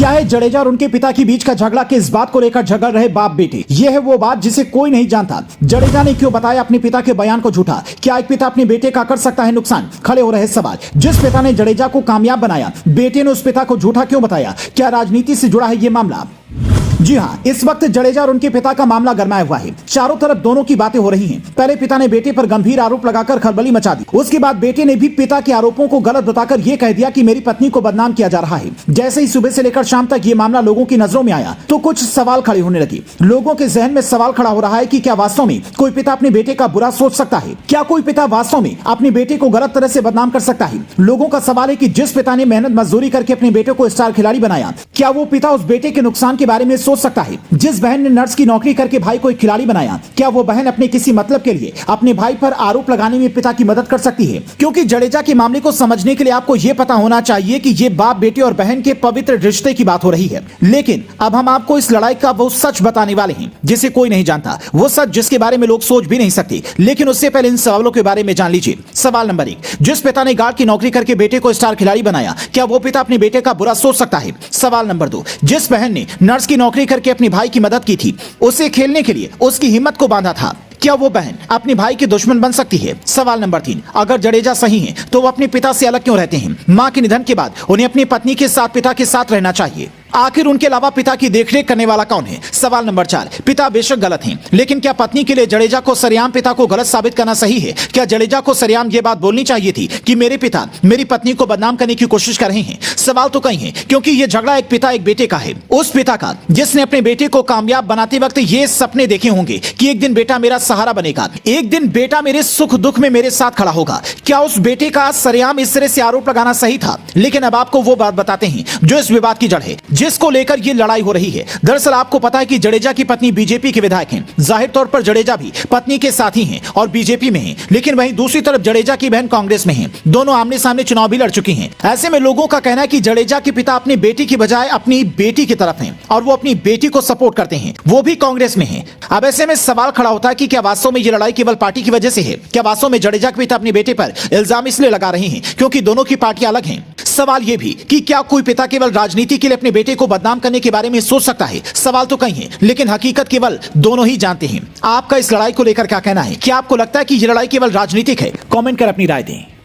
क्या है जडेजा और उनके पिता के बीच का झगड़ा, किस बात को लेकर झगड़ रहे बाप बेटे? यह है वो बात जिसे कोई नहीं जानता। जडेजा ने क्यों बताया अपने पिता के बयान को झूठा? क्या एक पिता अपने बेटे का कर सकता है नुकसान? खड़े हो रहे सवाल। जिस पिता ने जडेजा को कामयाब बनाया, बेटे ने उस पिता को झूठा क्यों बताया? क्या राजनीति से जुड़ा है ये मामला? जी हां, इस वक्त जडेजा और उनके पिता का मामला गरमाया हुआ है। चारों तरफ दोनों की बातें हो रही हैं। पहले पिता ने बेटे पर गंभीर आरोप लगाकर खलबली मचा दी। उसके बाद बेटे ने भी पिता के आरोपों को गलत बताकर यह कह दिया कि मेरी पत्नी को बदनाम किया जा रहा है। जैसे ही सुबह से लेकर शाम तक ये मामला लोगों की नजरों में आया तो कुछ सवाल खड़े होने लगे। लोगों के जहन में सवाल खड़ा हो रहा है कि क्या वास्तव में कोई पिता अपने बेटे का बुरा सोच सकता है? क्या कोई पिता वास्तव में अपने बेटे को गलत तरह से बदनाम कर सकता है? लोगों का सवाल है कि जिस पिता ने मेहनत मजदूरी करके अपने बेटे को स्टार खिलाड़ी बनाया, क्या वो पिता उस बेटे के नुकसान के बारे में सोच सकता है? जिस बहन ने नर्स की नौकरी करके भाई को एक खिलाड़ी बनाया, क्या वो बहन अपने किसी मतलब के लिए अपने भाई पर आरोप लगाने में पिता की मदद कर सकती है? क्योंकि जडेजा के मामले को समझने के लिए आपको यह पता होना चाहिए कि ये बाप बेटे और बहन के पवित्र रिश्ते की बात हो रही है। लेकिन अब हम आपको इस लड़ाई का वो सच बताने वाले हैं जिसे कोई नहीं जानता, वो सच जिसके बारे में लोग सोच भी नहीं सकते। लेकिन उससे पहले इन सवालों के बारे में जान लीजिए। सवाल नंबर 1, जिस पिता ने गार्ड की नौकरी करके बेटे को स्टार खिलाड़ी बनाया, क्या वो पिता अपने बेटे का बुरा सोच सकता है? सवाल नंबर 2, जिस बहन ने नर्स की नौकरी करके अपने भाई की मदद की थी, उसे खेलने के लिए उसकी हिम्मत को बांधा था, क्या वो बहन अपने भाई के दुश्मन बन सकती है? सवाल नंबर 3, अगर जडेजा सही हैं, तो वो अपने पिता से अलग क्यों रहते हैं? मां के निधन के बाद उन्हें अपनी पत्नी के साथ पिता के साथ रहना चाहिए। आखिर उनके अलावा पिता की देखरेख करने वाला कौन है? सवाल नंबर 4, पिता बेशक गलत हैं, लेकिन क्या पत्नी के लिए जडेजा को सरेआम पिता को गलत साबित करना सही है? क्या जडेजा को सरेआम ये बात बोलनी चाहिए थी कि मेरे पिता मेरी पत्नी को बदनाम करने की कोशिश कर रहे हैं? सवाल तो कई हैं, क्योंकि ये झगड़ा एक पिता एक बेटे का है। उस पिता का जिसने अपने बेटे को कामयाब बनाते वक्त ये सपने देखे होंगे कि एक दिन बेटा मेरा सहारा बनेगा, एक दिन बेटा मेरे सुख दुख में मेरे साथ खड़ा होगा। क्या उस बेटे का सरेआम इस तरह से आरोप लगाना सही था? लेकिन अब आपको वो बात बताते हैं जो इस विवाद की जड़ है, जिसको लेकर ये लड़ाई हो रही है। दरअसल आपको पता है कि जडेजा की पत्नी बीजेपी के विधायक हैं। जाहिर तौर पर जडेजा भी पत्नी के साथ ही हैं और बीजेपी में हैं, लेकिन वहीं दूसरी तरफ जडेजा की बहन कांग्रेस में हैं। दोनों आमने सामने चुनाव भी लड़ चुकी हैं। ऐसे में लोगों का कहना है कि जडेजा के पिता अपनी बेटी की बजाय अपनी बेटी की तरफ हैं और वो अपनी बेटी को सपोर्ट करते हैं, वो भी कांग्रेस में हैं। अब ऐसे में सवाल खड़ा होता है कि क्या वास्तव में ये लड़ाई केवल पार्टी की वजह से है? क्या वास्तव में जडेजा के पिता अपने बेटे पर इल्जाम इसलिए लगा रहे हैं क्योंकि दोनों की पार्टियां अलग हैं? सवाल यह भी कि क्या कोई पिता केवल राजनीति के लिए अपने बेटे को बदनाम करने के बारे में सोच सकता है? सवाल तो कई हैं, लेकिन हकीकत केवल दोनों ही जानते हैं। आपका इस लड़ाई को लेकर क्या कहना है? क्या आपको लगता है कि यह लड़ाई केवल राजनीतिक है? कमेंट कर अपनी राय दें।